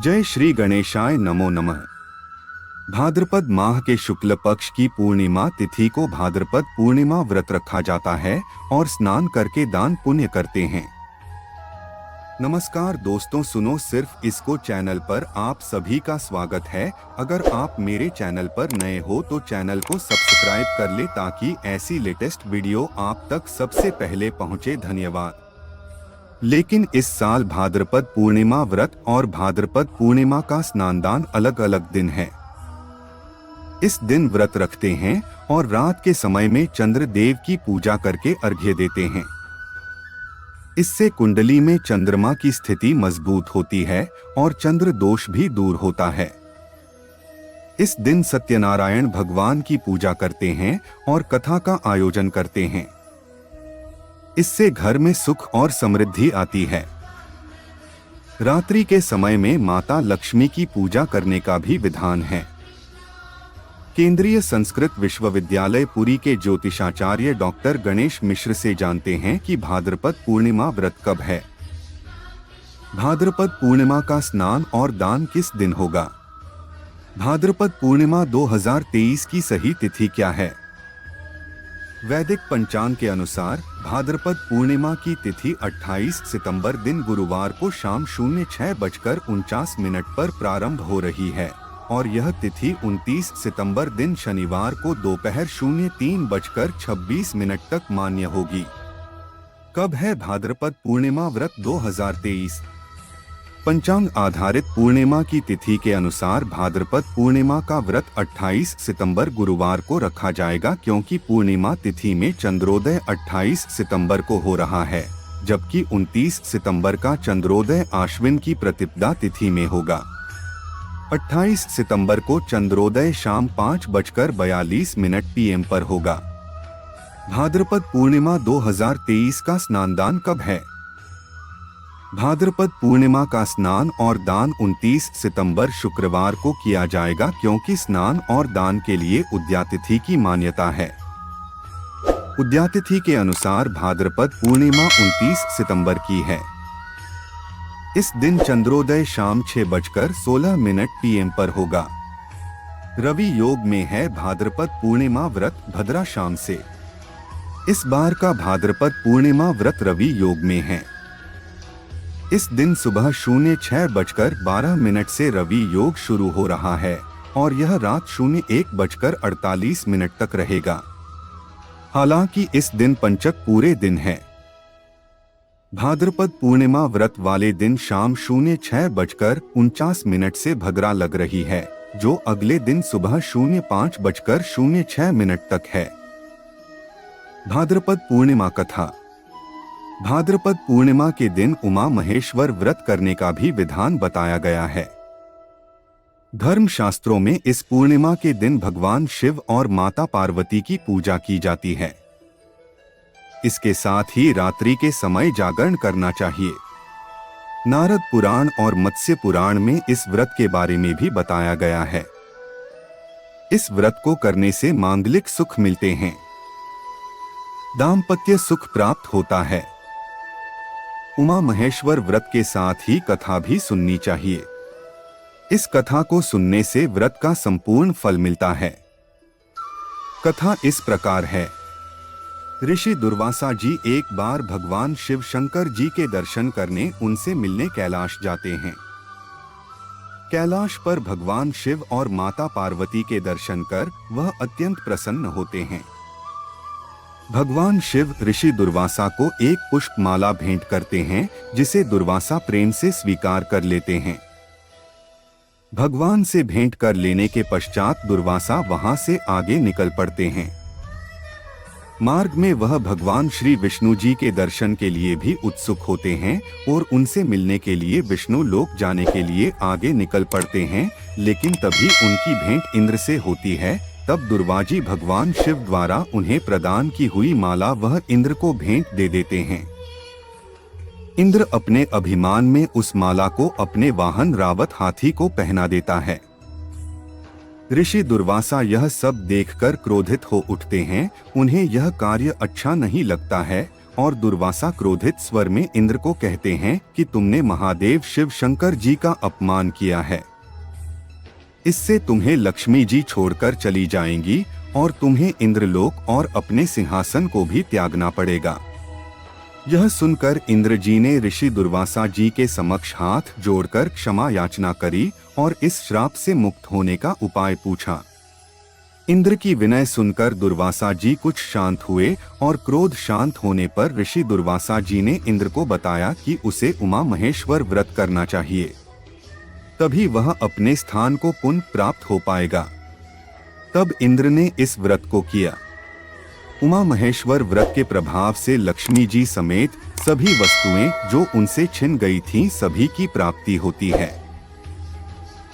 जय श्री गणेशाय नमो नमः। भाद्रपद माह के शुक्ल पक्ष की पूर्णिमा तिथि को भाद्रपद पूर्णिमा व्रत रखा जाता है और स्नान करके दान पुण्य करते हैं। नमस्कार दोस्तों, सुनो सिर्फ इसको चैनल पर आप सभी का स्वागत है। अगर आप मेरे चैनल पर नए हो तो चैनल को सब्सक्राइब कर ले ताकि ऐसी लेटेस्ट वीडियो आप तक सबसे पहले पहुंचे। धन्यवाद। लेकिन इस साल भाद्रपद पूर्णिमा व्रत और भाद्रपद पूर्णिमा का स्नानदान अलग अलग दिन है। इस दिन व्रत रखते हैं और रात के समय में चंद्र देव की पूजा करके अर्घ्य देते हैं। इससे कुंडली में चंद्रमा की स्थिति मजबूत होती है और चंद्र दोष भी दूर होता है। इस दिन सत्यनारायण भगवान की पूजा करते हैं और कथा का आयोजन करते हैं। इससे घर में सुख और समृद्धि आती है। रात्रि के समय में माता लक्ष्मी की पूजा करने का भी विधान है। केंद्रीय संस्कृत विश्वविद्यालय पुरी के ज्योतिषाचार्य डॉक्टर गणेश मिश्र से जानते हैं कि भाद्रपद पूर्णिमा व्रत कब है। भाद्रपद पूर्णिमा का स्नान और दान किस दिन होगा। भाद्रपद पूर्णिमा 2023 की सही तिथि क्या है। वैदिक पंचांग के अनुसार भाद्रपद पूर्णिमा की तिथि 28 सितंबर दिन गुरुवार को शाम 06:49 पर प्रारंभ हो रही है और यह तिथि 29 सितंबर दिन शनिवार को दोपहर 03:26 तक मान्य होगी। कब है भाद्रपद पूर्णिमा व्रत 2023। पंचांग आधारित पूर्णिमा की तिथि के अनुसार भाद्रपद पूर्णिमा का व्रत 28 सितंबर गुरुवार को रखा जाएगा, क्योंकि पूर्णिमा तिथि में चंद्रोदय 28 सितंबर को हो रहा है, जबकि 29 सितंबर का चंद्रोदय आश्विन की प्रतिपदा तिथि में होगा। 28 सितंबर को चंद्रोदय शाम 5:42 PM पर होगा। भाद्रपद पूर्णिमा 2023 का स्नानदान कब है। भाद्रपद पूर्णिमा का स्नान और दान 29 सितंबर शुक्रवार को किया जाएगा, क्योंकि स्नान और दान के लिए उद्यातिथि की मान्यता है। उद्यातिथि के अनुसार भाद्रपद पूर्णिमा 29 सितंबर की है। इस दिन चंद्रोदय शाम 6:16 PM पर होगा। रवि योग में है भाद्रपद पूर्णिमा व्रत भद्रा शाम से। इस बार का भाद्रपद पूर्णिमा व्रत रवि योग में है। इस दिन सुबह 06:12 से रवि योग शुरू हो रहा है और यह रात 01:48 तक रहेगा। हालांकि इस दिन पंचक पूरे दिन है। भाद्रपद पूर्णिमा व्रत वाले दिन शाम 06:49 से भद्रा लग रही है, जो अगले दिन सुबह 05:06 तक है। भाद्रपद पूर्णिमा कथा। भाद्रपद पूर्णिमा के दिन उमा महेश्वर व्रत करने का भी विधान बताया गया है। धर्म शास्त्रों में इस पूर्णिमा के दिन भगवान शिव और माता पार्वती की पूजा की जाती है। इसके साथ ही रात्रि के समय जागरण करना चाहिए। नारद पुराण और मत्स्य पुराण में इस व्रत के बारे में भी बताया गया है। इस व्रत को करने से मांगलिक सुख मिलते हैं, दाम्पत्य सुख प्राप्त होता है। उमा महेश्वर व्रत के साथ ही कथा भी सुननी चाहिए। इस कथा को सुनने से व्रत का संपूर्ण फल मिलता है। कथा इस प्रकार है। ऋषि दुर्वासा जी एक बार भगवान शिव शंकर जी के दर्शन करने उनसे मिलने कैलाश जाते हैं। कैलाश पर भगवान शिव और माता पार्वती के दर्शन कर वह अत्यंत प्रसन्न होते हैं। भगवान शिव ऋषि दुर्वासा को एक पुष्प माला भेंट करते हैं, जिसे दुर्वासा प्रेम से स्वीकार कर लेते हैं। भगवान से भेंट कर लेने के पश्चात दुर्वासा वहां से आगे निकल पड़ते हैं। मार्ग में वह भगवान श्री विष्णु जी के दर्शन के लिए भी उत्सुक होते हैं और उनसे मिलने के लिए विष्णु लोक जाने के लिए आगे निकल पड़ते हैं, लेकिन तभी उनकी भेंट इंद्र से होती है। तब दुर्वाजी भगवान शिव द्वारा उन्हें प्रदान की हुई माला वह इंद्र को भेंट दे देते हैं। इंद्र अपने अभिमान में उस माला को अपने वाहन रावत हाथी को पहना देता है। ऋषि दुर्वासा यह सब देखकर क्रोधित हो उठते हैं। उन्हें यह कार्य अच्छा नहीं लगता है और दुर्वासा क्रोधित स्वर में इंद्र को कहते हैं कि तुमने महादेव शिव शंकर जी का अपमान किया है। इससे तुम्हें लक्ष्मी जी छोड़कर चली जाएंगी और तुम्हें इंद्रलोक और अपने सिंहासन को भी त्यागना पड़ेगा। यह सुनकर इंद्र जी ने ऋषि दुर्वासा जी के समक्ष हाथ जोड़कर क्षमा याचना करी और इस श्राप से मुक्त होने का उपाय पूछा। इंद्र की विनय सुनकर दुर्वासा जी कुछ शांत हुए और क्रोध शांत होने पर ऋषि दुर्वासा जी ने इंद्र को बताया कि उसे उमा महेश्वर व्रत करना चाहिए, तभी वह अपने स्थान को पुनः प्राप्त हो पाएगा। तब इंद्र ने इस व्रत को किया। उमा महेश्वर व्रत के प्रभाव से लक्ष्मी जी समेत सभी वस्तुएं जो उनसे छिन गई थीं सभी की प्राप्ति होती है।